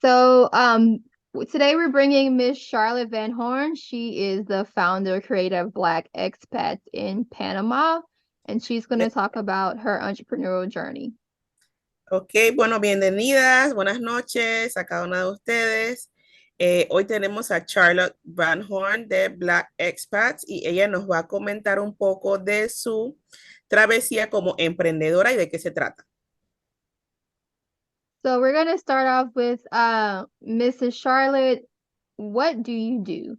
So, today we're bringing Miss Charlotte Van Horn. She is the founder, creator of Black Expats in Panama, and she's going to talk about her entrepreneurial journey. Ok, bueno, bienvenidas, buenas noches a cada una de ustedes. Hoy tenemos a Charlotte Van Horn de Black Expats y ella nos va a comentar un poco de su travesía como emprendedora y de qué se trata. So, we're going to start off with Mrs. Charlotte. What do you do?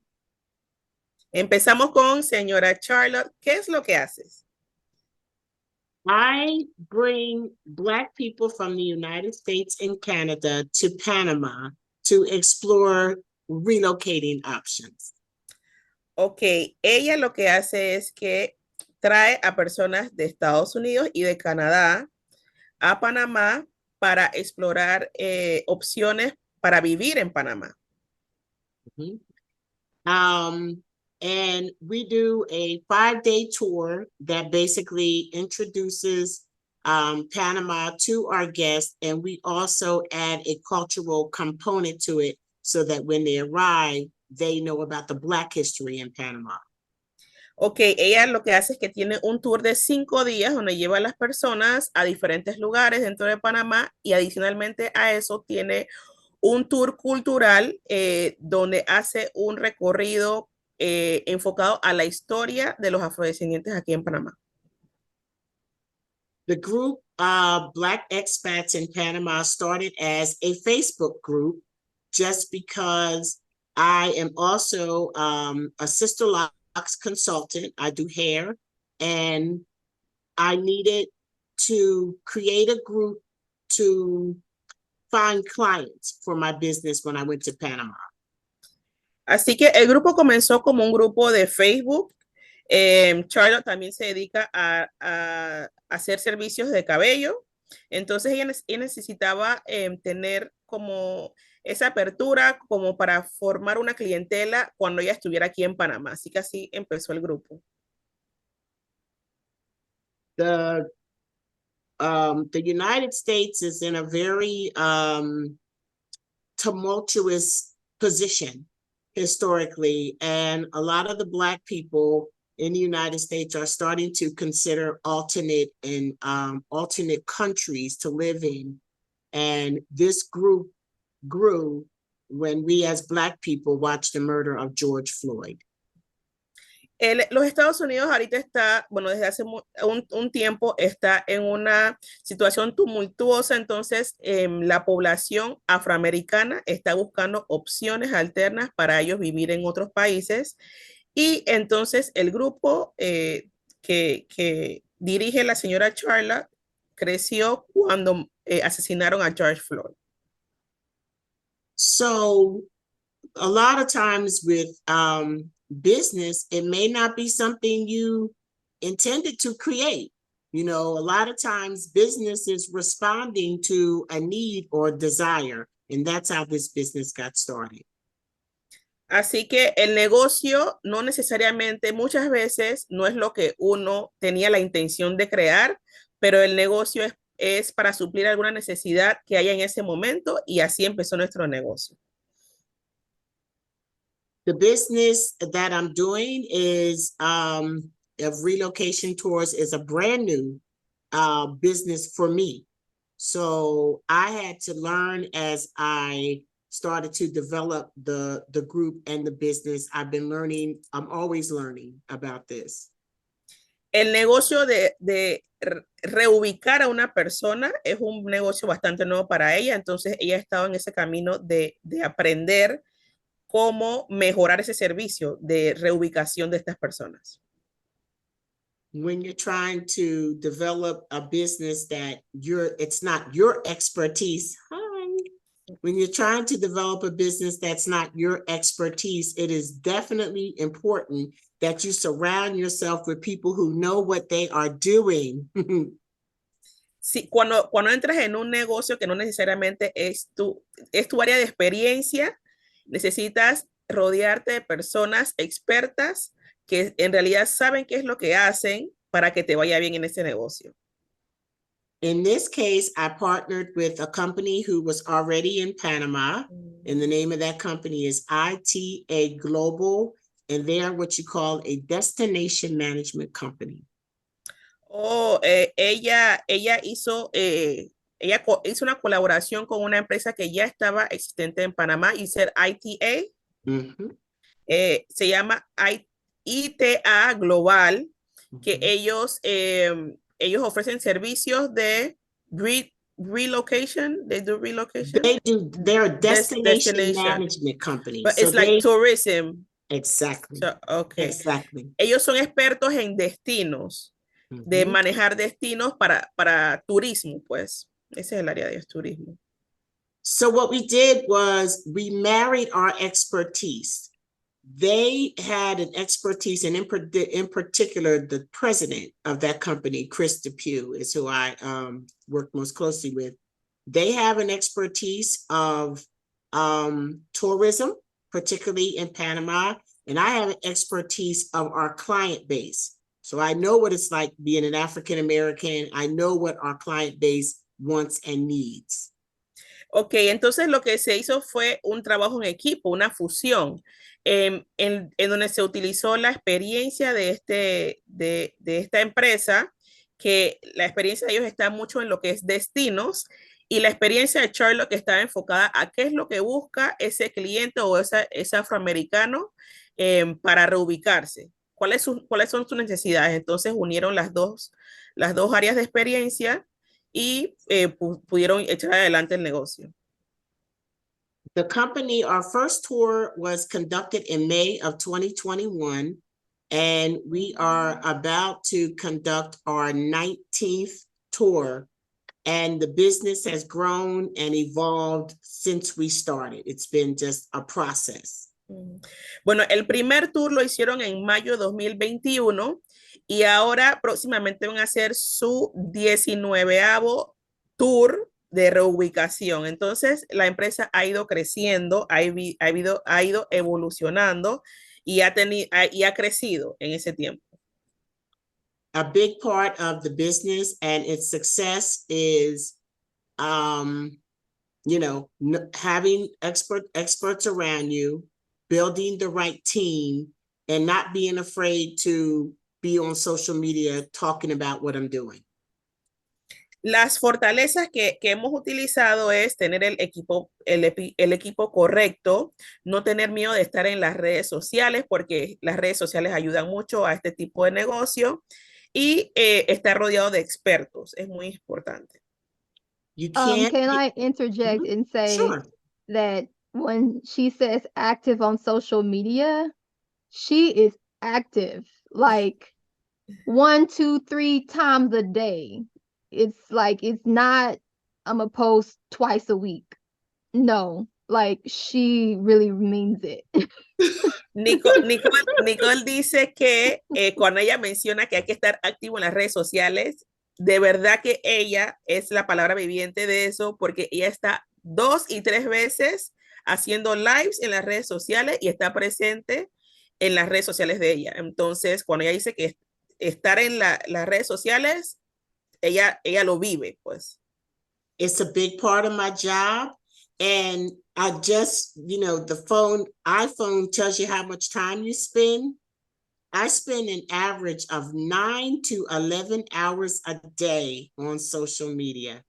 Empezamos con señora Charlotte. ¿Qué es lo que haces? I bring Black people from the United States and Canada to Panama to explore relocating options. Ok, ella lo que hace es que trae a personas de Estados Unidos y de Canadá a Panamá para explorar opciones para vivir en Panamá. And we do a 5-day tour that basically introduces Panama to our guests, and we also add a cultural component to it so that when they arrive, they know about the Black history in Panama. Ok, ella lo que hace es que tiene un tour de 5 días donde lleva a las personas a diferentes lugares dentro de Panamá y adicionalmente a eso tiene un tour cultural donde hace un recorrido enfocado a la historia de los afrodescendientes aquí en Panamá. The group Black Expats in Panama started as a Facebook group just because I am also a sister locks consultant. I do hair, and I needed to create a group to find clients for my business when I went to Panama. Así que el grupo comenzó como un grupo de Facebook. Charlotte también se dedica a hacer servicios de cabello. Entonces ella necesitaba tener como esa apertura como para formar una clientela cuando ella estuviera aquí en Panamá. Así que así empezó el grupo. The United States is in a very tumultuous position historically, and a lot of the Black people in the United States are starting to consider alternate countries to live in. And this group grew when we as Black people watched the murder of George Floyd. Los Estados Unidos ahorita está, bueno, desde hace un tiempo está en una situación tumultuosa, entonces la población afroamericana está buscando opciones alternas para ellos vivir en otros países y entonces el grupo que dirige la señora Charlotte creció cuando asesinaron a George Floyd. So a lot of times with business, it may not be something you intended to create. You know, a lot of times business is responding to a need or desire, and that's how this business got started. Así que el negocio no necesariamente, muchas veces no es lo que uno tenía la intención de crear, pero el negocio es para suplir alguna necesidad que haya en ese momento y así empezó nuestro negocio. The business that I'm doing is of relocation tours is a brand new business for me. So I had to learn as I started to develop the group and the business. I've been learning, I'm always learning about this. El negocio de reubicar a una persona es un negocio bastante nuevo para ella, entonces ella ha estado en ese camino de aprender cómo mejorar ese servicio de reubicación de estas personas. When you're trying to develop a business that it's not your expertise. When you're trying to develop a business that's not your expertise, it is definitely important that you surround yourself with people who know what they are doing. Sí, cuando entras en un negocio que no necesariamente es tu área de experiencia, necesitas rodearte de personas expertas que en realidad saben qué es lo que hacen para que te vaya bien en ese negocio. In this case, I partnered with a company who was already in Panama, and the name of that company is ITA Global, and they are what you call a destination management company. Oh, ella hizo, hizo una colaboración con una empresa que ya estaba existente en Panamá, y ser ITA. Se llama ITA Global, que ellos ofrecen servicios de relocation. They do relocation. They're a destination management company. But it's like tourism. Exactly. So, okay. Exactly. Ellos son expertos en destinos, de manejar destinos para turismo, pues. Ese es el área de ellos, turismo. So what we did was we married our expertise. They had an expertise, and in particular, the president of that company, Chris Depew, is who I work most closely with. They have an expertise of tourism, particularly in Panama, and I have an expertise of our client base. So I know what it's like being an African American. I know what our client base wants and needs. Ok, entonces lo que se hizo fue un trabajo en equipo, una fusión, en donde se utilizó la experiencia de esta empresa, que la experiencia de ellos está mucho en lo que es destinos, y la experiencia de Charlotte, que está enfocada a qué es lo que busca ese cliente o ese afroamericano para reubicarse. ¿Cuáles son sus necesidades? Entonces unieron las dos áreas de experiencia y pudieron echar adelante el negocio. The company, our first tour was conducted in May of 2021, and we are about to conduct our 19th tour, and the business has grown and evolved since we started. It's been just a process. Bueno, el primer tour lo hicieron en mayo de 2021 y ahora próximamente van a hacer su 19º tour de reubicación. Entonces, la empresa ha ido creciendo, ha ido evolucionando y ha crecido en ese tiempo. A big part of the business and its success is, having experts around you, building the right team, and not being afraid to be on social media talking about what I'm doing. Las fortalezas que hemos utilizado es tener el equipo correcto, no tener miedo de estar en las redes sociales, porque las redes sociales ayudan mucho a este tipo de negocio, y estar rodeado de expertos es muy importante. Can I interject and say that when she says active on social media, she is active like 1, 2, 3 times a day. It's like, it's not, I'm gonna post twice a week. No, like she really means it. Nicole dice que cuando ella menciona que hay que estar activo en las redes sociales, de verdad que ella es la palabra viviente de eso, porque ella está 2 y 3 veces haciendo lives en las redes sociales y está presente en las redes sociales de ella. Entonces, cuando ella dice que estar en las redes sociales, ella lo vive, pues. It's a big part of my job. And I just, the iPhone tells you how much time you spend. I spend an average of 9 to 11 hours a day on social media.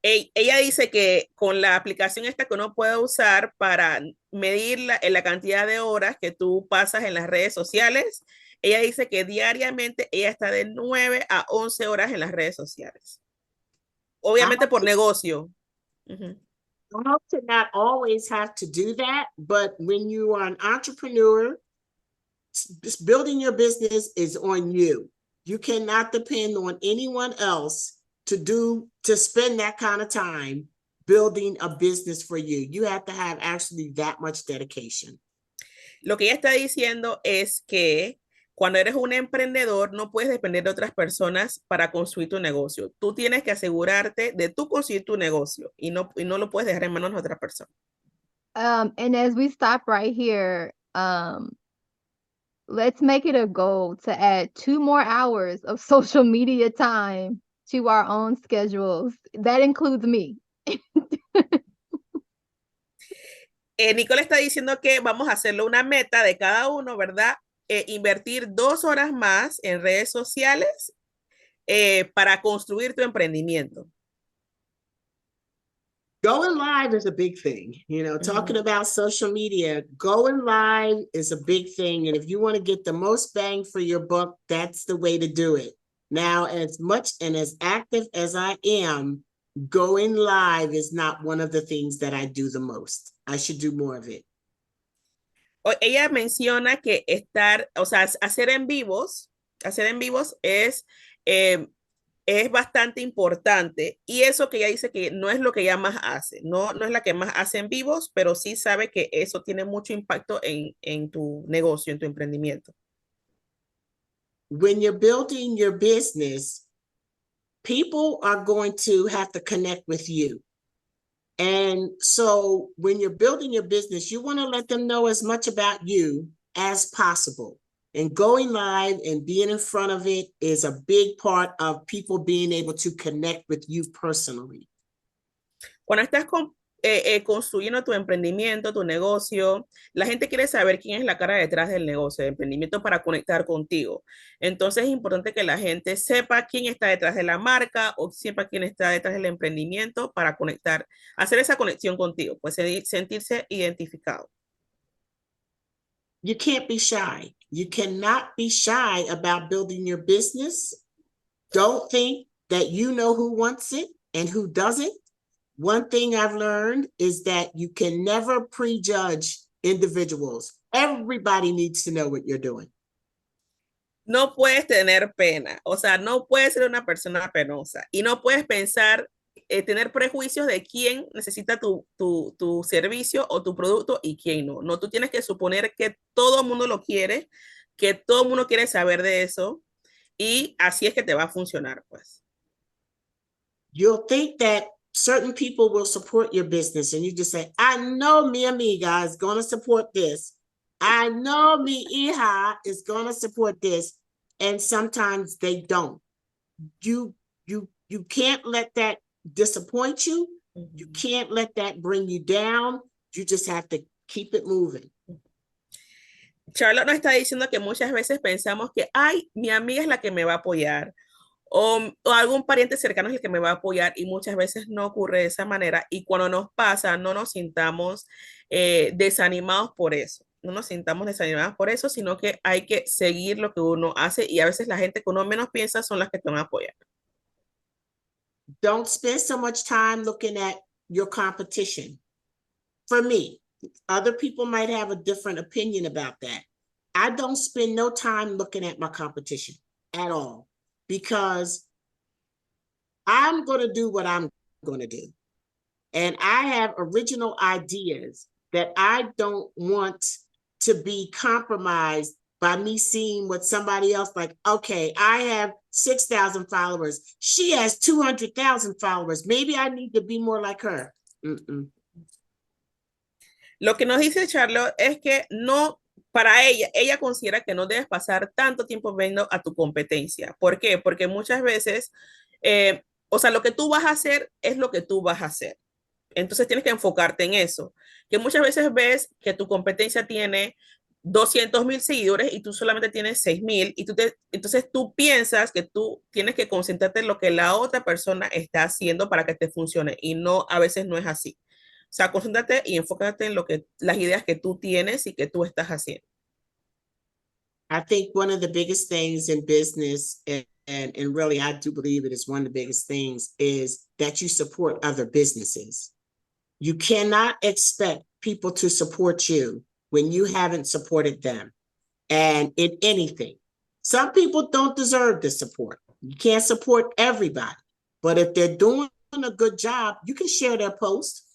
Ella dice que con la aplicación esta que uno puede usar para medir la cantidad de horas que tú pasas en las redes sociales, ella dice que diariamente ella está de 9 a 11 horas en las redes sociales. Obviamente por negocio. I hope to not always have to do that, but when you are an entrepreneur, building your business is on you. You cannot depend on anyone else to spend that kind of time building a business for you. You have to have actually that much dedication. Lo que ella está diciendo es que cuando eres un emprendedor, no puedes depender de otras personas para construir tu negocio. Tú tienes que asegurarte de tú construir tu negocio y no lo puedes dejar en manos de otras personas. And as we stop right here, let's make it a goal to add 2 more hours of social media time to our own schedules. That includes me. Nicole está diciendo que vamos a hacerle una meta de cada uno, ¿verdad? Invertir 2 horas más en redes sociales para construir tu emprendimiento. Going live is a big thing. You know, talking about social media, going live is a big thing. And if you want to get the most bang for your buck, that's the way to do it. Now, as much and as active as I am, going live is not one of the things that I do the most. I should do more of it. Ella menciona que hacer en vivos es bastante importante, y eso que ella dice que no es lo que ella más hace, no es la que más hace en vivos, pero sí sabe que eso tiene mucho impacto en tu negocio, en tu emprendimiento. When you're building your business, people are going to have to connect with you. And so when you're building your business, you want to let them know as much about you as possible. And going live and being in front of it is a big part of people being able to connect with you personally. Cuando estás construyendo tu emprendimiento, tu negocio, la gente quiere saber quién es la cara detrás del negocio, del emprendimiento, para conectar contigo. Entonces es importante que la gente sepa quién está detrás de la marca o sepa quién está detrás del emprendimiento para conectar, hacer esa conexión contigo, pues sentirse identificado. You can't be shy. You cannot be shy about building your business. Don't think that you know who wants it and who doesn't. One thing I've learned is that you can never prejudge individuals. Everybody needs to know what you're doing. No puedes tener pena, o sea, no puedes ser una persona penosa y no puedes pensar, tener prejuicios de quién necesita tu servicio o tu producto y quién no. No, tú tienes que suponer que todo el mundo lo quiere, que todo el mundo quiere saber de eso, y así es que te va a funcionar, pues. You'll think that certain people will support your business and you just say, I know mi amiga is going to support this. I know mi hija is going to support this. And sometimes they don't. You can't let that disappoint you. You can't let that bring you down. You just have to keep it moving. Charlotte nos está diciendo que muchas veces pensamos que, ay, mi amiga es la que me va a apoyar, o algún pariente cercano es el que me va a apoyar, y muchas veces no ocurre de esa manera, y cuando nos pasa no nos sintamos desanimados por eso. No nos sintamos desanimados por eso, sino que hay que seguir lo que uno hace, y a veces la gente que uno menos piensa son las que te van a apoyar. Don't spend so much time looking at your competition. For me, other people might have a different opinion about that. I don't spend no time looking at my competition at all, because I'm going to do what I'm going to do. And I have original ideas that I don't want to be compromised by me seeing what somebody else, like, okay, I have 6,000 followers. She has 200,000 followers. Maybe I need to be more like her. Lo que nos dice Charlotte es que no, para ella considera que no debes pasar tanto tiempo viendo a tu competencia. ¿Por qué? Porque muchas veces, lo que tú vas a hacer es lo que tú vas a hacer. Entonces tienes que enfocarte en eso. Que muchas veces ves que tu competencia tiene 200,000 seguidores y tú solamente tienes 6,000, y entonces tú piensas que tú tienes que concentrarte en lo que la otra persona está haciendo para que te funcione, y no, a veces no es así. O sea, concéntrate y enfócate en las ideas que tú tienes y que tú estás haciendo. I think one of the biggest things in business, and really I do believe it is one of the biggest things, is that you support other businesses. You cannot expect people to support you when you haven't supported them, and in anything. Some people don't deserve the support. You can't support everybody, but if they're doing a good job, you can share their post.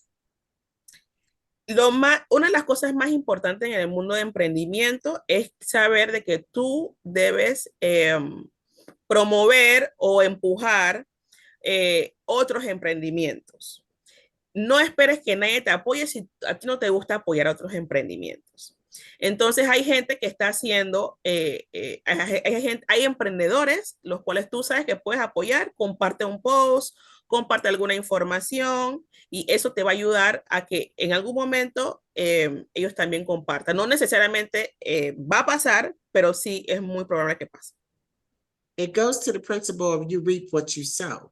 Una de las cosas más importantes en el mundo de emprendimiento es saber de que tú debes promover o empujar otros emprendimientos. No esperes que nadie te apoye si a ti no te gusta apoyar a otros emprendimientos. Entonces hay gente que está haciendo, hay emprendedores, los cuales tú sabes que puedes apoyar, comparte un post, comparte alguna información y eso te va a ayudar a que en algún momento ellos también compartan. No necesariamente va a pasar, pero sí es muy probable que pase. It goes to the principle of you reap what you sow.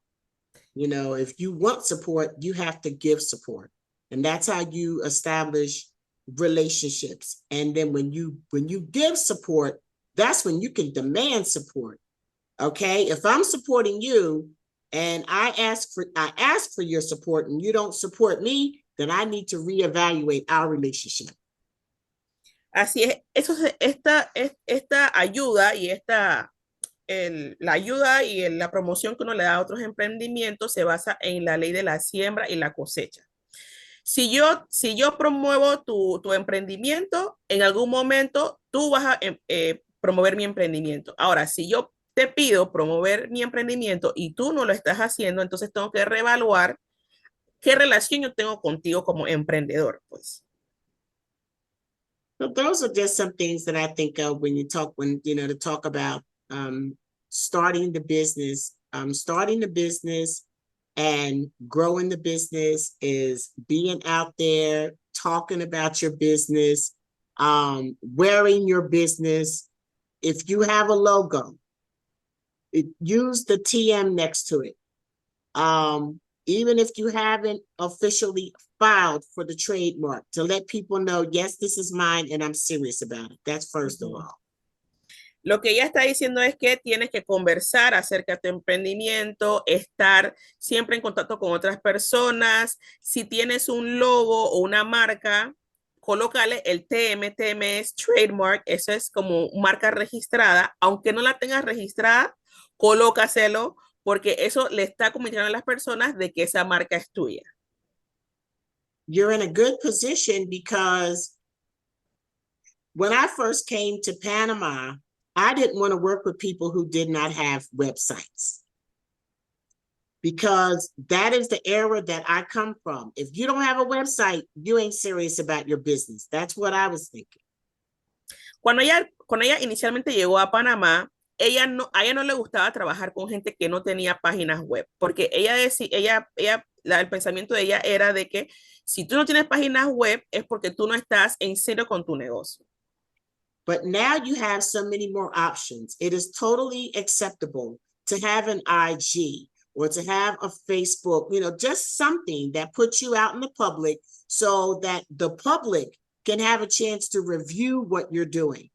You know, if you want support, you have to give support. And that's how you establish relationships. And then when you give support, that's when you can demand support. Okay? If I'm supporting you and I ask for your support and you don't support me, then I need to reevaluate our relationship. Así es, esta ayuda y la ayuda y la promoción que uno le da a otros emprendimientos se basa en la ley de la siembra y la cosecha. Si yo promuevo tu emprendimiento, en algún momento tú vas a promover mi emprendimiento. Ahora, si yo te pido promover mi emprendimiento y tú no lo estás haciendo, entonces tengo que reevaluar qué relación yo tengo contigo como emprendedor, pues. So those are just some things that I think of when to talk about starting the business. Starting the business and growing the business is being out there, talking about your business, wearing your business. If you have a logo, use the TM next to it. Even if you haven't officially filed for the trademark, to let people know, yes, this is mine and I'm serious about it. That's first of all. Lo que ella está diciendo es que tienes que conversar acerca de tu emprendimiento, estar siempre en contacto con otras personas. Si tienes un logo o una marca, colócale el TM. TM es trademark, eso es como marca registrada. Aunque no la tengas registrada, colócaselo, porque eso le está comunicando a las personas de que esa marca es tuya. You're in a good position because when I first came to Panama, I didn't want to work with people who did not have websites, because that is the era that I come from. If you don't have a website, you ain't serious about your business. That's what I was thinking. Cuando ella inicialmente llegó a Panamá, a ella no le gustaba trabajar con gente que no tenía páginas web, porque ella decía, el pensamiento de ella era de que si tú no tienes páginas web es porque tú no estás en serio con tu negocio. But now you have so many more options. It is totally acceptable to have an IG or to have a Facebook, just something that puts you out in the public so that the public can have a chance to review what you're doing.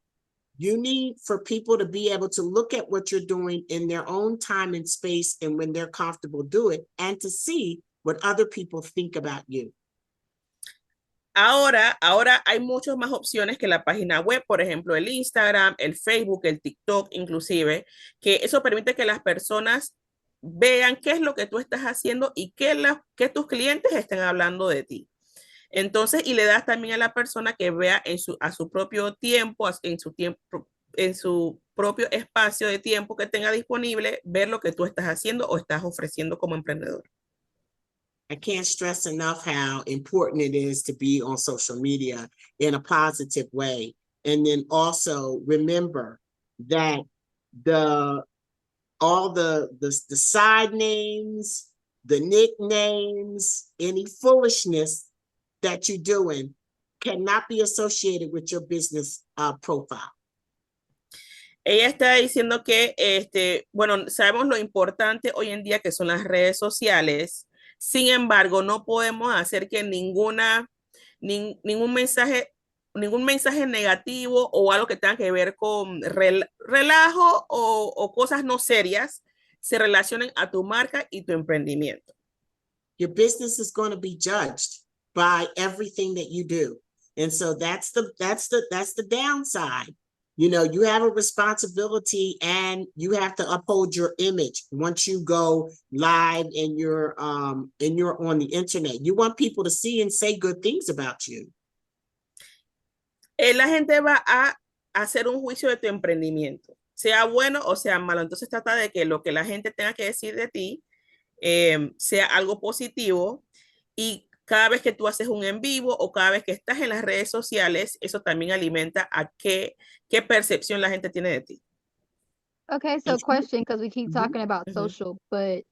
You need for people to be able to look at what you're doing in their own time and space and when they're comfortable do it, and to see what other people think about you. Ahora hay muchas más opciones que la página web, por ejemplo, el Instagram, el Facebook, el TikTok, inclusive, que eso permite que las personas vean qué es lo que tú estás haciendo y qué tus clientes están hablando de ti. Entonces, y le das también a la persona que vea a su propio tiempo, en su propio espacio de tiempo que tenga disponible, ver lo que tú estás haciendo o estás ofreciendo como emprendedor. I can't stress enough how important it is to be on social media in a positive way. And then also remember that all the side names, the nicknames, any foolishness that you're doing cannot be associated with your business profile. Ella está diciendo que, sabemos lo importante hoy en día que son las redes sociales. Sin embargo, no podemos hacer que ningún mensaje negativo o algo que tenga que ver con relajo o cosas no serias se relacionen a tu marca y tu emprendimiento. Your business is going to be judged by everything that you do. And so that's the downside. You have a responsibility and you have to uphold your image once you go live and you're on the internet. You want people to see and say good things about you. La gente va a hacer un juicio de tu emprendimiento, sea bueno o sea malo. Entonces trata de que lo que la gente tenga que decir de ti sea algo positivo y cada vez que tú haces un en vivo o cada vez que estás en las redes sociales, eso también alimenta a qué percepción la gente tiene de ti. Okay, so question, because we keep talking about social, but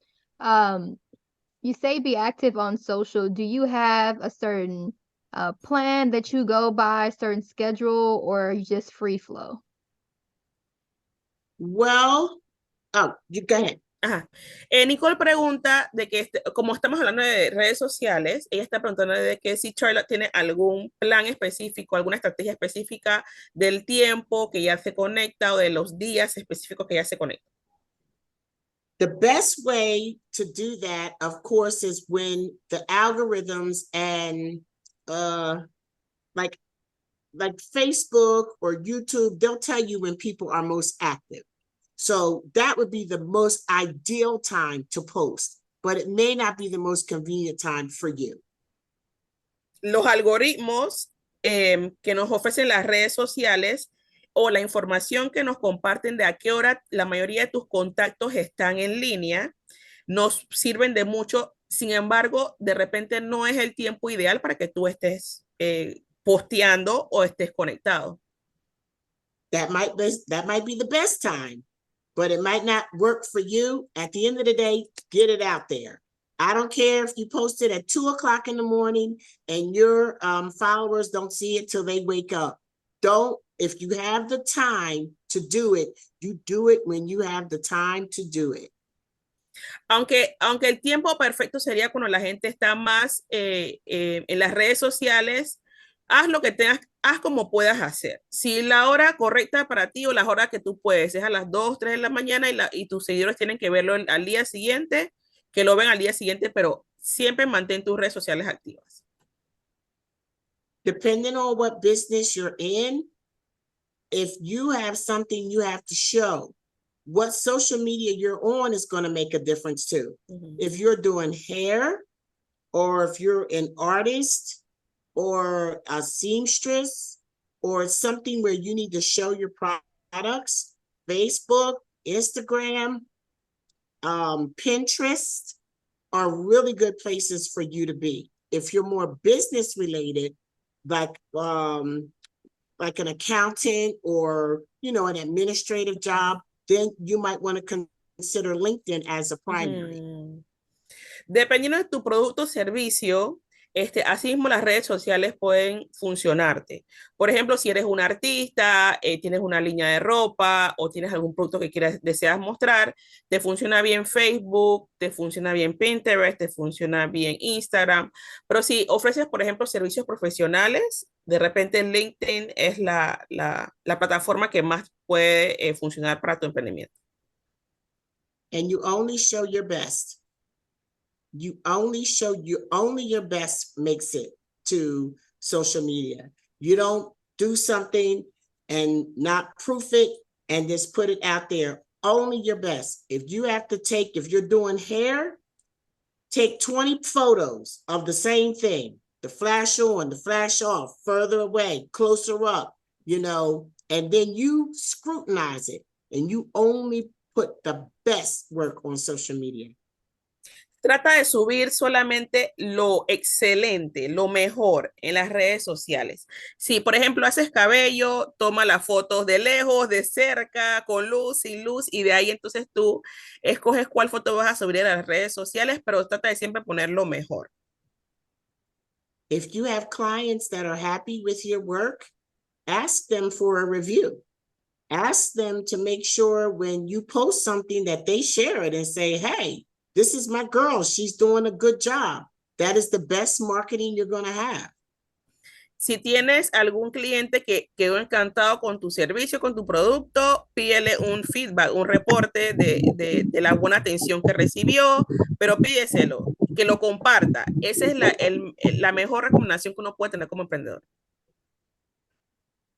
you say be active on social. Do you have a certain plan that you go by, certain schedule, or are you just free flow? Well, you go ahead. Ajá. Nicole pregunta de que, como estamos hablando de redes sociales, ella está preguntando de que si Charlotte tiene algún plan específico, alguna estrategia específica del tiempo que ya se conecta o de los días específicos que ya se conecta. The best way to do that, of course, is when the algorithms and like Facebook or YouTube, they'll tell you when people are most active. So that would be the most ideal time to post, but it may not be the most convenient time for you. Los algoritmos que nos ofrecen las redes sociales o la información que nos comparten de a qué hora la mayoría de tus contactos están en línea, nos sirven de mucho. Sin embargo, de repente no es el tiempo ideal para que tú estés posteando o estés conectado. That might be the best time, but it might not work for you. At the end of the day, get it out there. I don't care if you post it at 2 o'clock in the morning and your followers don't see it till they wake up. If you have the time to do it, you do it when you have the time to do it. Aunque el tiempo perfecto sería cuando la gente está más en las redes sociales, haz lo que tengas, haz como puedas hacer. Si la hora correcta para ti o las horas que tú puedes es a las 2, 3 de la mañana y tus seguidores tienen que verlo al día siguiente, que lo ven al día siguiente, pero siempre mantén tus redes sociales activas. Depending on what business you're in, if you have something you have to show, what social media you're on is going to make a difference too. If you're doing hair, or if you're an artist, or a seamstress, or something where you need to show your products, Facebook, Instagram, Pinterest are really good places for you to be. If you're more business related, like an accountant or, an administrative job, then you might want to consider LinkedIn as a primary. Dependiendo de tu producto o servicio, así mismo las redes sociales pueden funcionarte. Por ejemplo, si eres un artista, tienes una línea de ropa o tienes algún producto que deseas mostrar, te funciona bien Facebook, te funciona bien Pinterest, te funciona bien Instagram. Pero si ofreces, por ejemplo, servicios profesionales, de repente LinkedIn es la plataforma que más puede funcionar para tu emprendimiento. And you only show your best. Only your best makes it to social media. You don't do something and not proof it and just put it out there. Only your best. If you're doing hair, take 20 photos of the same thing. The flash on, the flash off, further away, closer up, and then you scrutinize it and you only put the best work on social media. Trata de subir solamente lo excelente, lo mejor en las redes sociales. Si, por ejemplo, haces cabello, toma las fotos de lejos, de cerca, con luz, sin luz, y de ahí entonces tú escoges cuál foto vas a subir a las redes sociales, pero trata de siempre poner lo mejor. If you have clients that are happy with your work, ask them for a review. Ask them to make sure when you post something that they share it and say, hey, this is my girl. She's doing a good job. That is the best marketing you're going to have. Si tienes algún cliente que quedó encantado con tu servicio, con tu producto, pídele un feedback, un reporte de la buena atención que recibió, pero pídeselo, que lo comparta. Esa es la mejor recomendación que uno puede tener como emprendedor.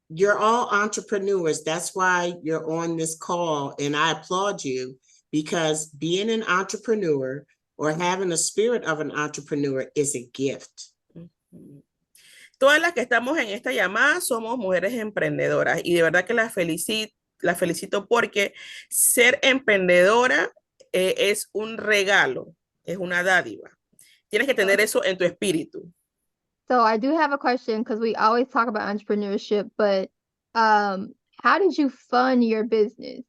You're all entrepreneurs. That's why you're on this call, and I applaud you. Because being an entrepreneur or having a spirit of an entrepreneur is a gift. Todas las que estamos en esta llamada somos mujeres emprendedoras y de verdad que las felicito porque ser emprendedora es un regalo, es una dádiva. Tienes que tener eso en tu espíritu. So I do have a question because we always talk about entrepreneurship, but how did you fund your business?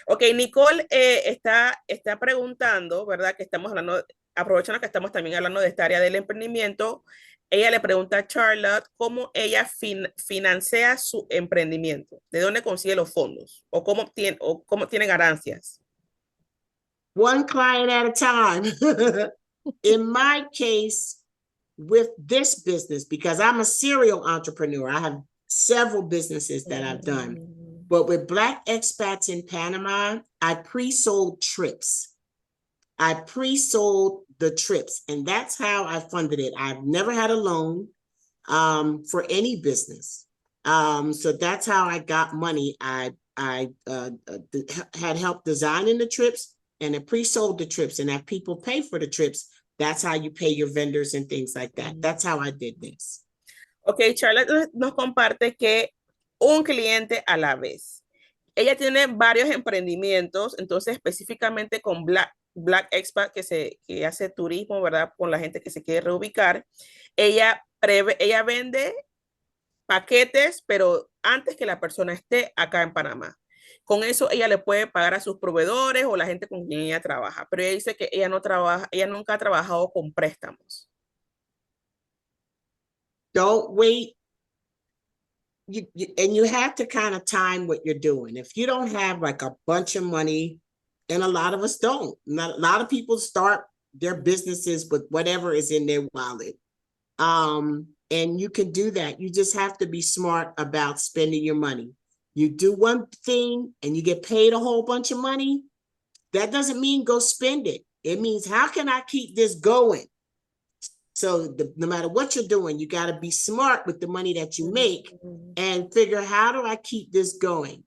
Ok, Nicole está preguntando, ¿verdad? Que estamos hablando, aprovechando que estamos también hablando de esta área del emprendimiento, ella le pregunta a Charlotte cómo ella financia su emprendimiento, de dónde consigue los fondos o cómo tiene ganancias. One client at a time. In my case, with this business, because I'm a serial entrepreneur, I have several businesses that I've done. But with Black expats in Panama, I pre-sold trips. I pre-sold the trips, and that's how I funded it. I've never had a loan for any business. So that's how I got money. I had help designing the trips, and I pre-sold the trips, and if people pay for the trips, that's how you pay your vendors and things like that. That's how I did this. Ok, Charlotte nos comparte que un cliente a la vez. Ella tiene varios emprendimientos, entonces específicamente con Black Expat que hace turismo, ¿verdad? Con la gente que se quiere reubicar. Ella vende paquetes, pero antes que la persona esté acá en Panamá. Con eso ella le puede pagar a sus proveedores o la gente con quien ella trabaja, pero ella dice que ella nunca ha trabajado con préstamos. Don't wait. And you have to kind of time what you're doing. If you don't have like a bunch of money, and a lot of us don't. A lot of people start their businesses with whatever is in their wallet. And you can do that. You just have to be smart about spending your money. You do one thing and you get paid a whole bunch of money. That doesn't mean go spend it. It means, how can I keep this going? So no matter what you're doing, you got to be smart with the money that you make and figure, how do I keep this going?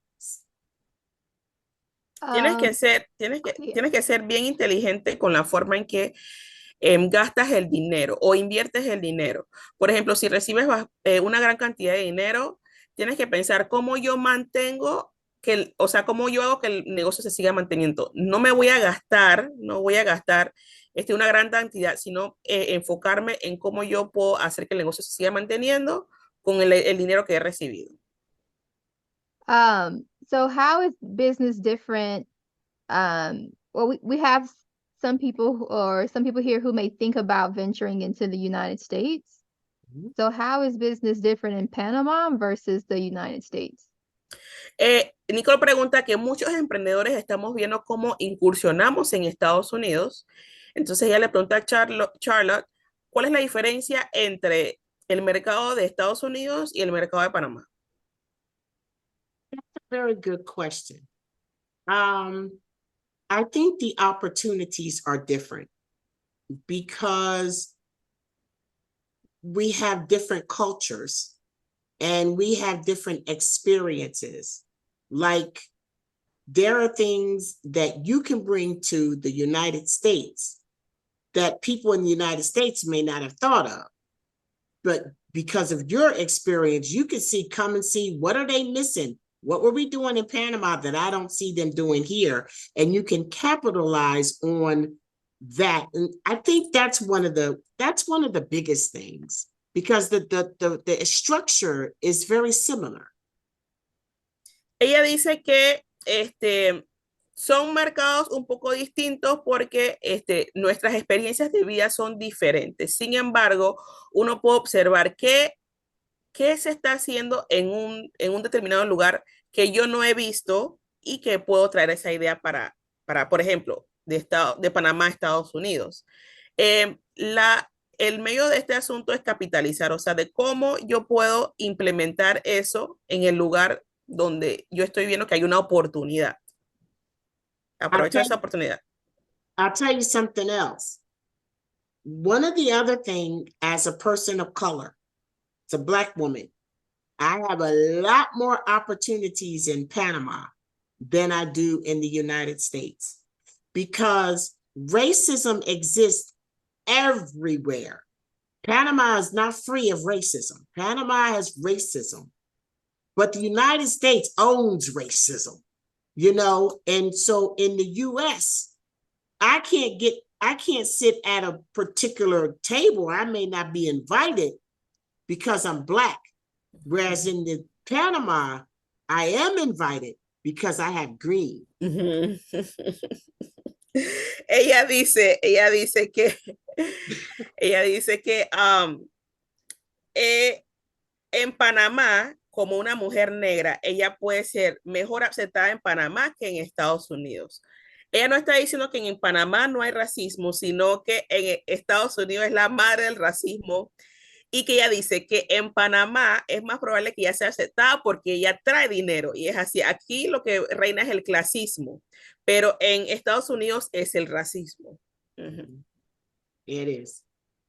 Tienes que ser bien inteligente con la forma en que gastas el dinero o inviertes el dinero. Por ejemplo, si recibes una gran cantidad de dinero, tienes que pensar cómo yo mantengo cómo yo hago que el negocio se siga manteniendo. No voy a gastar una gran cantidad, sino enfocarme en cómo yo puedo hacer que el negocio se siga manteniendo con el dinero que he recibido. So how is business different? Well, we have some people here who may think about venturing into the United States. So how is business different in Panama versus the United States? Nicole pregunta que muchos emprendedores estamos viendo cómo incursionamos en Estados Unidos. Entonces ella le pregunta a Charlotte, ¿cuál es la diferencia entre el mercado de Estados Unidos y el mercado de Panamá? That's a very good question. I think the opportunities are different because we have different cultures and we have different experiences. Like, there are things that you can bring to the United States that people in the United States may not have thought of. But because of your experience, you can come and see, what are they missing? What were we doing in Panama that I don't see them doing here? And you can capitalize on that. And I think that's one of the biggest things, because the structure is very similar. Ella dice que son mercados un poco distintos porque nuestras experiencias de vida son diferentes. Sin embargo, uno puede observar qué se está haciendo en un determinado lugar que yo no he visto y que puedo traer esa idea para por ejemplo, de Panamá a Estados Unidos. El medio de este asunto es capitalizar, o sea, de cómo yo puedo implementar eso en el lugar donde yo estoy viendo que hay una oportunidad. Aprovechar esa oportunidad. I'll tell you something else. One of the other things, as a person of color, as a Black woman, I have a lot more opportunities in Panama than I do in the United States, because racism exists everywhere. Panama is not free of racism. Panama has racism, but the United States owns racism, and so in the US, I can't get I can't sit at a particular table. I may not be invited because I'm Black. Whereas in the Panama, I am invited because I have green. Ella dice que en Panamá, como una mujer negra, ella puede ser mejor aceptada en Panamá que en Estados Unidos. Ella no está diciendo que en Panamá no hay racismo, sino que en Estados Unidos es la madre del racismo, y que ella dice que en Panamá es más probable que ella sea aceptada porque ella trae dinero, y es así. Aquí lo que reina es el clasismo, pero en Estados Unidos es el racismo. It is.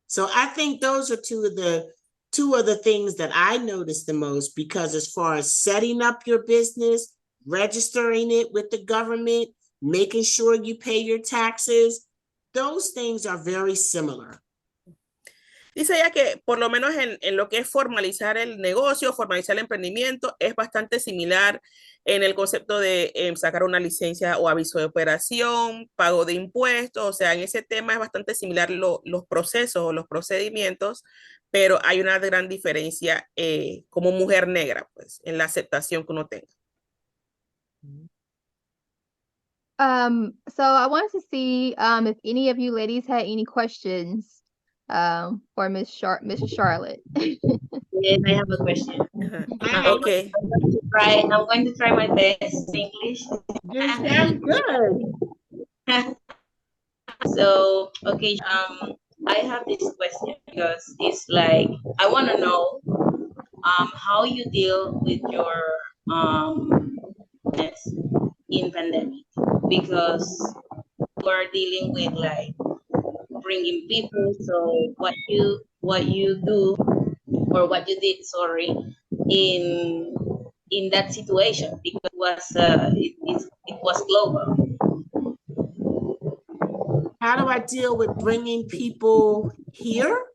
So I think those are two of the things that I noticed the most, because as far as setting up your business, registering it with the government, making sure you pay your taxes, those things are very similar. Dice ella que por lo menos en lo que es formalizar el negocio, formalizar el emprendimiento, es bastante similar en el concepto de sacar una licencia o aviso de operación, pago de impuestos. O sea, en ese tema es bastante similar los procesos o los procedimientos, pero hay una gran diferencia como mujer negra, pues, en la aceptación que uno tenga. So I wanted to see if any of you ladies had any questions for Mrs. Charlotte. Yes, I have a question. Okay. I'm going to try my best in English. You sound good. So, okay, I have this question because it's like, I want to know how you deal with your business in pandemic, because we're dealing with like bringing people. So what you do, or what you did, sorry, in that situation, because it was global. How do I deal with bringing people here?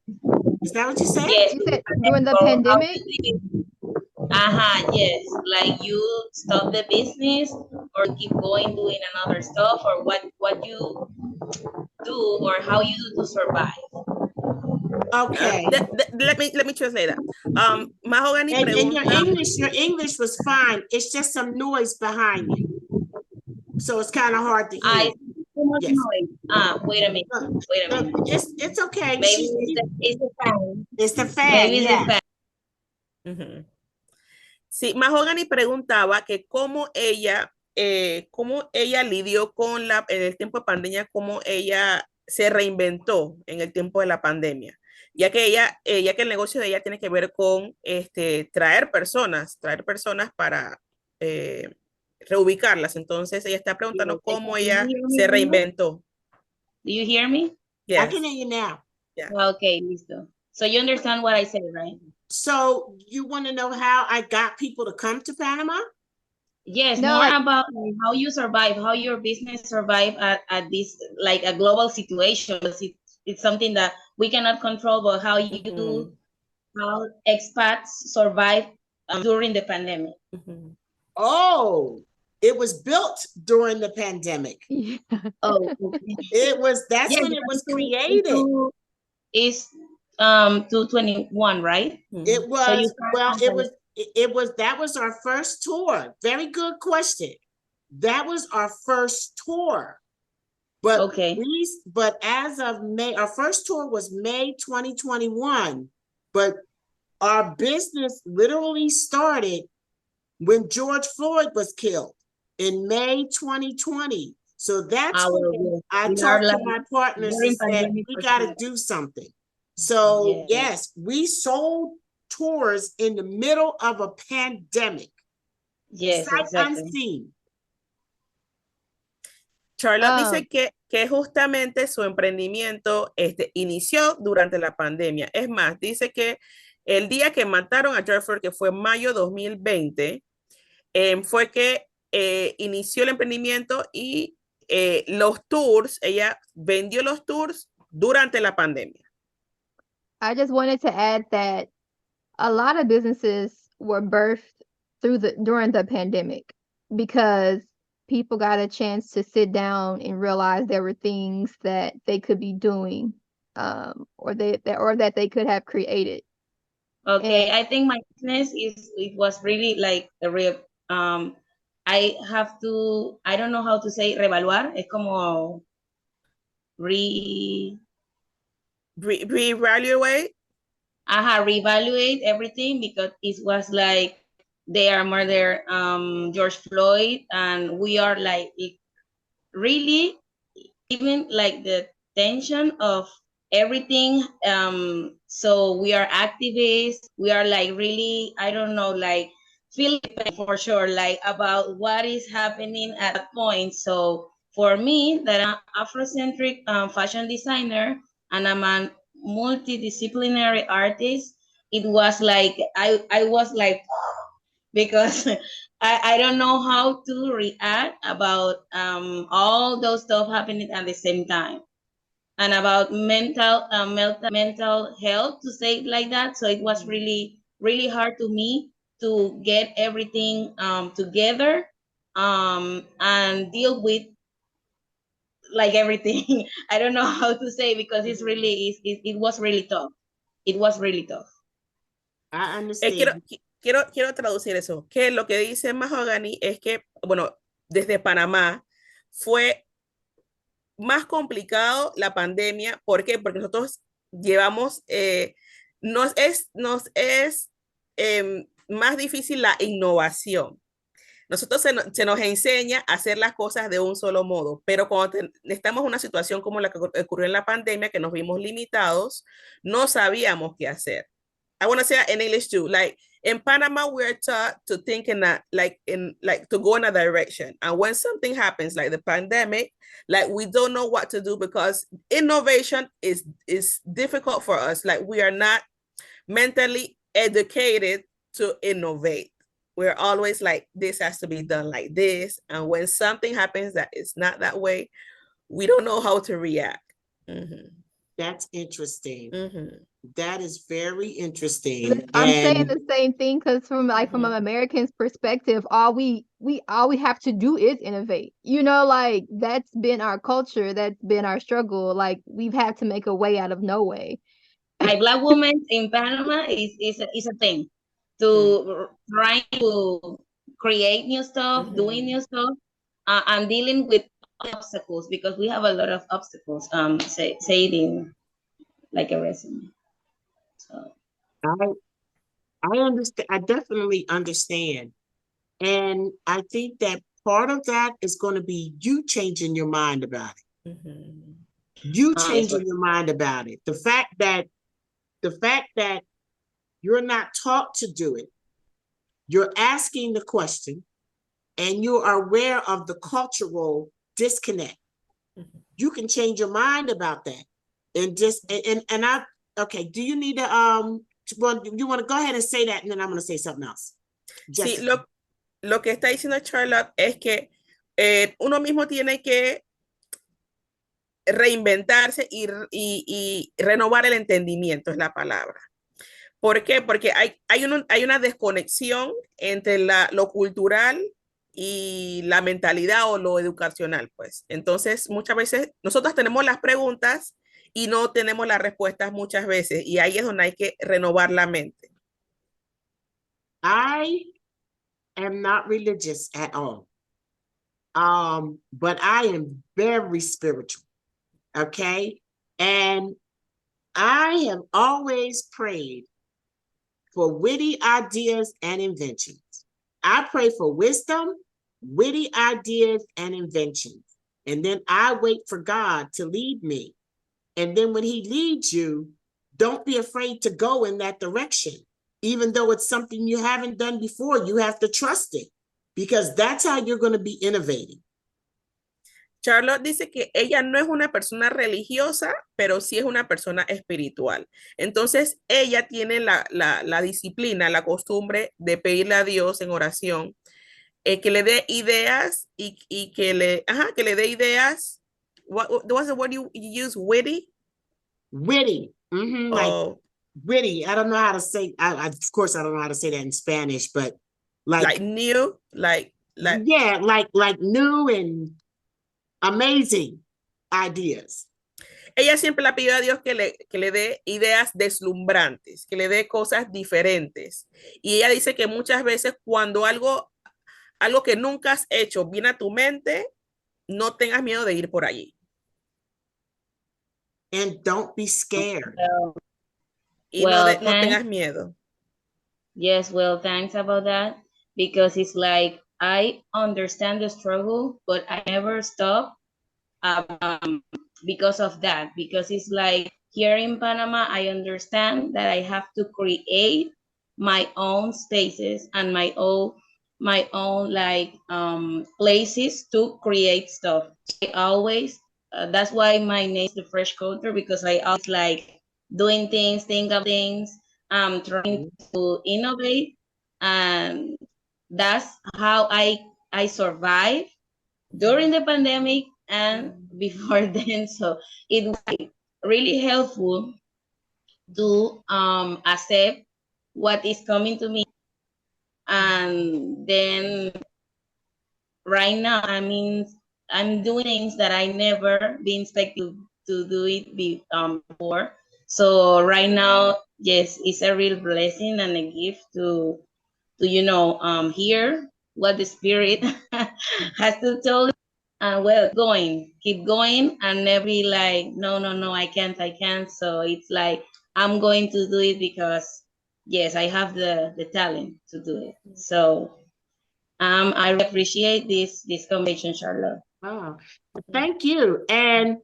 Is that what you said? Yes. You said during the pandemic? Yes. Like you stop the business or keep going doing another stuff, or what you do or how you do to survive. Okay. Let me translate that. Mahogany And pregunta. your English was fine. It's just some noise behind you. So it's kind of hard to hear. Yes. Wait a minute. It's okay. Maybe it's the fan. It's the fan. Maybe yeah. the fan. Sí, Mahogany preguntaba que cómo ella lidió con en el tiempo de pandemia, cómo ella se reinventó en el tiempo de la pandemia, ya que el negocio de ella tiene que ver con traer personas para reubicarlas. Entonces ella está preguntando cómo ella se reinventó. Do you hear me? Yes. I can hear you now. Yeah. Okay, listo. So you understand what I said, right? So you want to know how I got people to come to Panama? Yes, No, more like, about how you survive, how your business survive at this, like a global situation. It's something that we cannot control, but how you do, how expats survive during the pandemic. Oh, it was built during the pandemic. yeah. Oh, That's when it was created. It's 221, right? It was, so that was our first tour. Very good question. That was our first tour. But okay. But as of May, our first tour was May 2021. But our business literally started when George Floyd was killed in May 2020. So that's when I talked to my partners and said, we got to do something. So yes, we sold tours in the middle of a pandemic. Yes, exactly. Unseen. Charlotte dice que justamente su emprendimiento inició durante la pandemia. Es más, dice que el día que mataron a George Floyd, que fue mayo 2020, fue que inició el emprendimiento, y los tours, ella vendió los tours durante la pandemia. I just wanted to add that a lot of businesses were birthed during the pandemic, because people got a chance to sit down and realize there were things that they could be doing, or that they could have created. Okay, I think my business it was really like a real I have to, I don't know how to say revaluar, es como Reevaluate. Reevaluate everything, because it was like they are murder George Floyd, and we are like really even like the tension of everything. So we are activists, we are like really, I don't know, like feeling for sure, like about what is happening at that point. So for me, that I'm Afrocentric fashion designer and I'm a multidisciplinary artist, it was like I was like because I don't know how to react about all those stuff happening at the same time, and about mental health, to say it like that. So it was really, really hard to me to get everything together and deal with like everything. I don't know how to say, because it's really, it was really tough. It was really tough. I understand. Quiero traducir eso, que lo que dice Mahogany es que, bueno, desde Panamá fue más complicado la pandemia. ¿Por qué? Porque nosotros llevamos, nos es más difícil la innovación. Nosotros se nos enseña a hacer las cosas de un solo modo, pero cuando estamos en una situación como la que ocurrió en la pandemia, que nos vimos limitados, no sabíamos qué hacer. I want to say that in English too. Like in Panama, we're taught to think in a to go in a direction. And when something happens, like the pandemic, like we don't know what to do, because innovation is difficult for us. Like we are not mentally educated to innovate. We're always like, this has to be done like this. And when something happens that is not that way, we don't know how to react. Mm-hmm. That's interesting. Mm-hmm. That is very interesting. I'm saying the same thing, because from an American's perspective, all we have to do is innovate. You know, like that's been our culture, that's been our struggle. Like we've had to make a way out of no way. Like Black women in Panama is a thing to trying to create new stuff, doing new stuff, and dealing with obstacles, because we have a lot of obstacles. Say it in like a resume. So I understand. I definitely understand. And I think that part of that is going to be you changing your mind about it. Mm-hmm. You changing your mind about it. The fact that you're not taught to do it, you're asking the question, and you are aware of the cultural disconnect. Mm-hmm. You can change your mind about that. Okay, do you need to well, you want to go ahead and say that, and then I'm going to say something else. Jessica. Sí, lo que está diciendo Charlotte es que uno mismo tiene que reinventarse y renovar el entendimiento, es la palabra. ¿Por qué? Porque hay una desconexión entre lo cultural y la mentalidad o lo educacional, pues. Entonces, muchas veces nosotros tenemos las preguntas y no tenemos las respuestas muchas veces, y ahí es donde hay que renovar la mente. I am not religious at all, but I am very spiritual, okay? And I have always prayed for witty ideas and inventions. I pray for wisdom, witty ideas, and inventions. And then I wait for God to lead me. And then when he leads you, don't be afraid to go in that direction. Even though it's something you haven't done before, you have to trust it, because that's how you're going to be innovating. Charlotte dice que ella no es una persona religiosa, pero sí es una persona espiritual. Entonces, ella tiene la disciplina, la costumbre de pedirle a Dios en oración que le dé ideas y que le dé ideas. What's the word you use? Witty? Witty. Mm-hmm, like witty. I don't know how to say, of course, I don't know how to say that in Spanish, but like new, like Yeah, like new and amazing ideas. Ella siempre le ha pedido a Dios que le dé ideas deslumbrantes, que le dé cosas diferentes. Y ella dice que muchas veces cuando algo que nunca has hecho viene a tu mente, no tengas miedo de ir por allí. And don't be scared. Y no tengas miedo. Yes, well, thanks about that. Because it's like, I understand the struggle, but I never stop because of that. Because it's like, here in Panama, I understand that I have to create my own spaces and my own like places to create stuff. I always, that's why my name is The Fresh Culture, because I always like doing things, think of things, trying to innovate, and that's how I survive during the pandemic and before then. So it was really helpful to accept what is coming to me, and then right now, I mean, I'm doing things that I never been expected to do it before. So right now, yes, it's a real blessing and a gift to hear what the Spirit has to tell you. And well, keep going, and never be like, no, I can't. So it's like, I'm going to do it because, yes, I have the talent to do it. So I appreciate this conversation, Charlotte. Oh, thank you. And,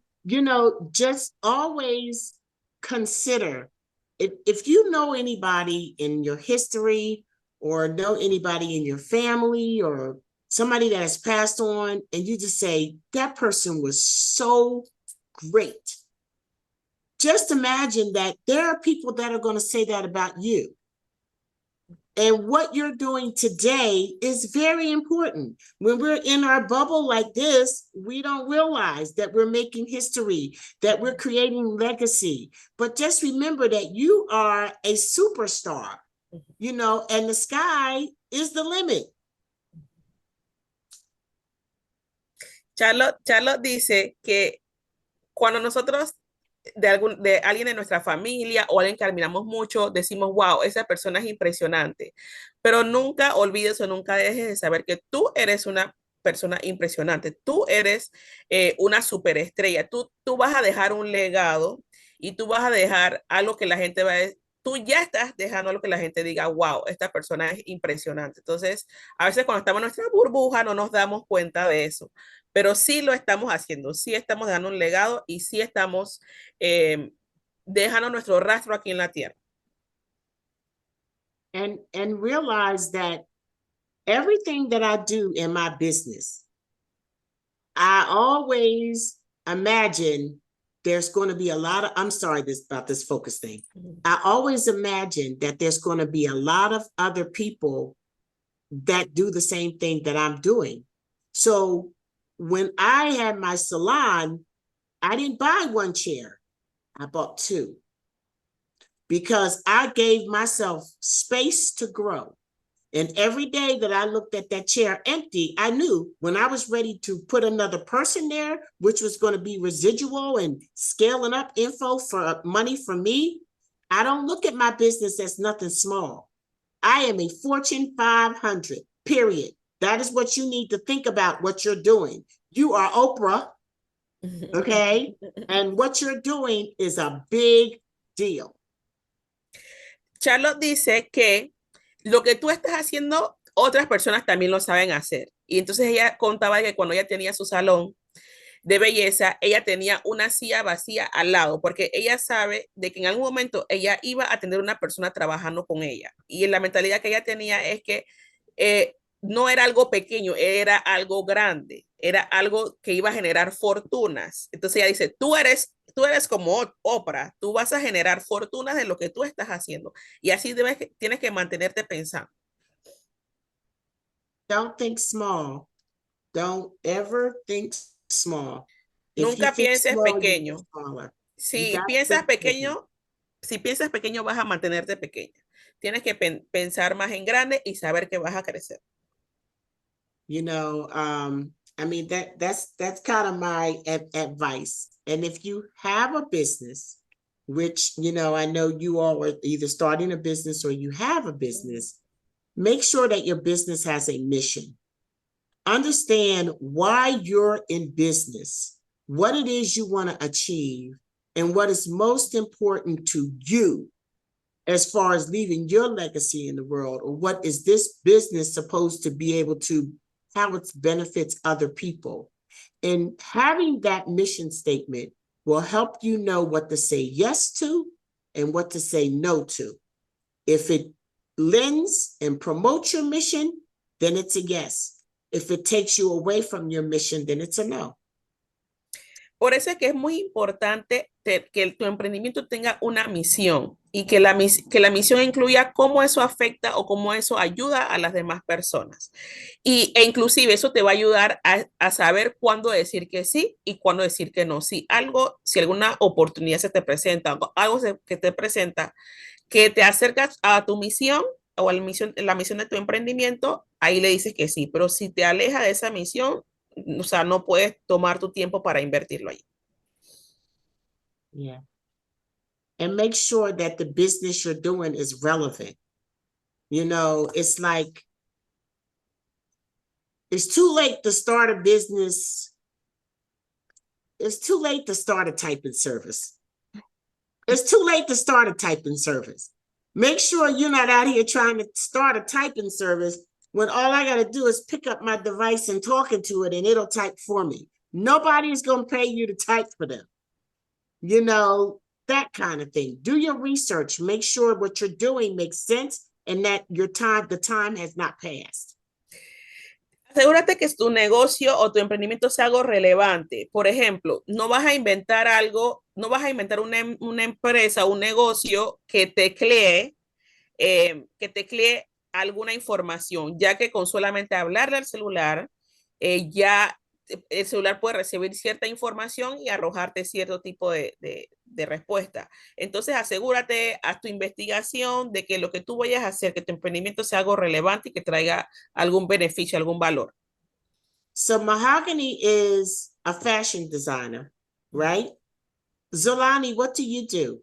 just always consider, if you know anybody in your history or know anybody in your family or somebody that has passed on, and you just say, that person was so great. Just imagine that there are people that are going to say that about you. And what you're doing today is very important. When we're in our bubble like this, we don't realize that we're making history, that we're creating legacy. But just remember that you are a superstar, and the sky is the limit. Charlotte dice que cuando nosotros de alguien de nuestra familia o alguien que admiramos mucho, decimos, wow, esa persona es impresionante. Pero nunca olvides o nunca dejes de saber que tú eres una persona impresionante. Tú eres una superestrella. Tú vas a dejar un legado y tú vas a dejar algo que la gente va a decir. Tú ya estás dejando algo que la gente diga, wow, esta persona es impresionante. Entonces, a veces cuando estamos en nuestra burbuja no nos damos cuenta de eso. Pero sí lo estamos haciendo, sí estamos dando un legado y sí estamos dejando nuestro rastro aquí en la tierra. And realize that everything that I do in my business, I always imagine there's going to be a lot of, I'm sorry about this focus thing. I always imagine that there's going to be a lot of other people that do the same thing that I'm doing. So when I had my salon, I didn't buy one chair. I bought two because I gave myself space to grow. And every day that I looked at that chair empty, I knew when I was ready to put another person there, which was going to be residual and scaling up info for money for me, I don't look at my business as nothing small. I am a Fortune 500, period. That is what you need to think about what you're doing. You are Oprah, okay? And what you're doing is a big deal. Charlotte dice que lo que tú estás haciendo, otras personas también lo saben hacer. Y entonces ella contaba que cuando ella tenía su salón de belleza, ella tenía una silla vacía al lado, porque ella sabe de que en algún momento ella iba a tener una persona trabajando con ella. Y la mentalidad que ella tenía es que no era algo pequeño, era algo grande, era algo que iba a generar fortunas. Entonces ella dice, tú eres como Oprah, tú vas a generar fortunas de lo que tú estás haciendo. Y así tienes que mantenerte pensando. Don't think small. Don't ever think small. Nunca pienses pequeño. Si piensas pequeño, vas a mantenerte pequeña. Tienes que pensar más en grande y saber que vas a crecer. You know, I mean, that's kind of my advice. And if you have a business, which, you know, I know you all are either starting a business or you have a business, make sure that your business has a mission. Understand why you're in business, what it is you want to achieve, and what is most important to you as far as leaving your legacy in the world, or what is this business supposed to be able to, how it benefits other people. And having that mission statement will help you know what to say yes to and what to say no to. If it lends and promotes your mission, then it's a yes. If it takes you away from your mission, then it's a no. Por eso es que es muy importante que tu emprendimiento tenga una misión y que la misión incluya cómo eso afecta o cómo eso ayuda a las demás personas. E inclusive eso te va a ayudar a saber cuándo decir que sí y cuándo decir que no. Si alguna oportunidad se te presenta, algo que te presenta, que te acercas a tu misión o a la misión de tu emprendimiento, ahí le dices que sí. Pero si te aleja de esa misión, o sea, no puedes tomar tu tiempo para invertirlo ahí. Yeah. And make sure that the business you're doing is relevant. You know, it's like, it's too late to start a business. It's too late to start a typing service. It's too late to start a typing service. Make sure you're not out here trying to start a typing service when all I got to do is pick up my device and talking to it and it'll type for me. Nobody's going to pay you to type for them. You know, that kind of thing. Do your research. Make sure what you're doing makes sense and that the time has not passed. Asegúrate que tu negocio o tu emprendimiento sea algo relevante. Por ejemplo, no vas a inventar algo, no vas a inventar una empresa, un negocio que teclee alguna información, ya que con solamente hablarle al celular, ya el celular puede recibir cierta información y arrojarte cierto tipo de respuesta. Entonces, asegúrate, haz tu investigación de que lo que tú vayas a hacer, que tu emprendimiento sea algo relevante y que traiga algún beneficio, algún valor. So Mahogany is a fashion designer, right? Zolani, what do you do?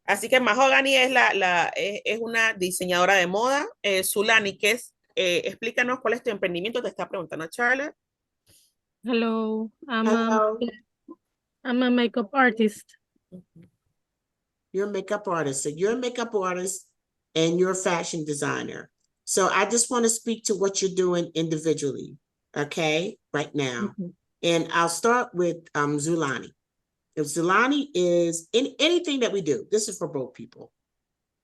Así que Mahogany es una diseñadora de moda. Zulani, ¿qué es? Explícanos cuál es tu emprendimiento, te está preguntando Charlotte. Hello, Hello. I'm a makeup artist. You're a makeup artist. So you're a makeup artist and you're a fashion designer. So I just want to speak to what you're doing individually, okay, right now. Mm-hmm. And I'll start with Zulani. If Zulani is in anything that we do, this is for both people.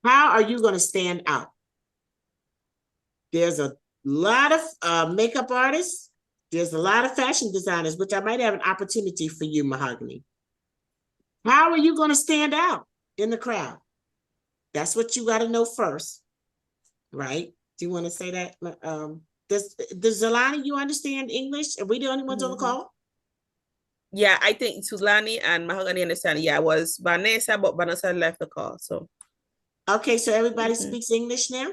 How are you going to stand out? There's a lot of makeup artists. There's a lot of fashion designers, which I might have an opportunity for you, Mahogany. How are you going to stand out in the crowd? That's what you got to know first, right? Do you want to say that? Does Zulani, you understand English? Are we the only ones on the call? Yeah, I think Zulani and Mahogany understand. Yeah, it was Vanessa, but Vanessa left the call. So okay, so everybody speaks English now?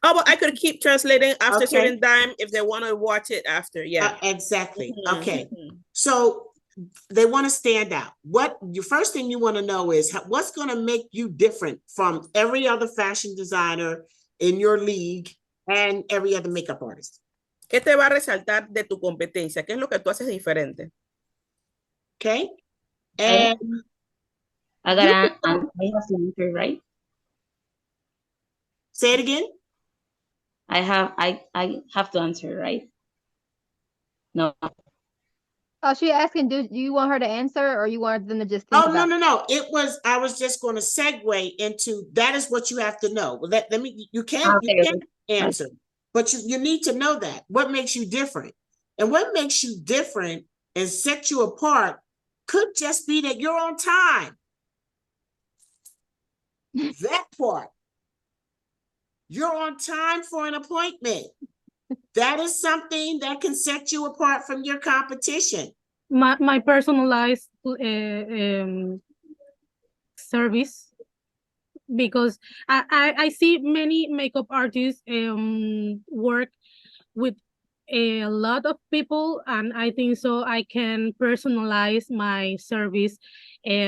Oh, but I could keep translating after a Okay. certain time if they want to watch it after. Yeah. Exactly. Okay. So they want to stand out. What your first thing you want to know is what's going to make you different from every other fashion designer in your league and every other makeup artist. ¿Qué te va a resaltar de tu competencia? ¿Qué es lo que tú haces diferente? Okay. And I have to answer, right? Say it again. I have to answer, right? No. Oh, she asking, do you want her to answer or you want them to just think Oh, about no. I was just going to segue into that is what you have to know. Let me, you can't answer, but you need to know that. What makes you different? And what makes you different and set you apart could just be that you're on time. That part. You're on time for an appointment. That is something that can set you apart from your competition. My personalized service, because I see many makeup artists work with a lot of people, and I think so I can personalize my service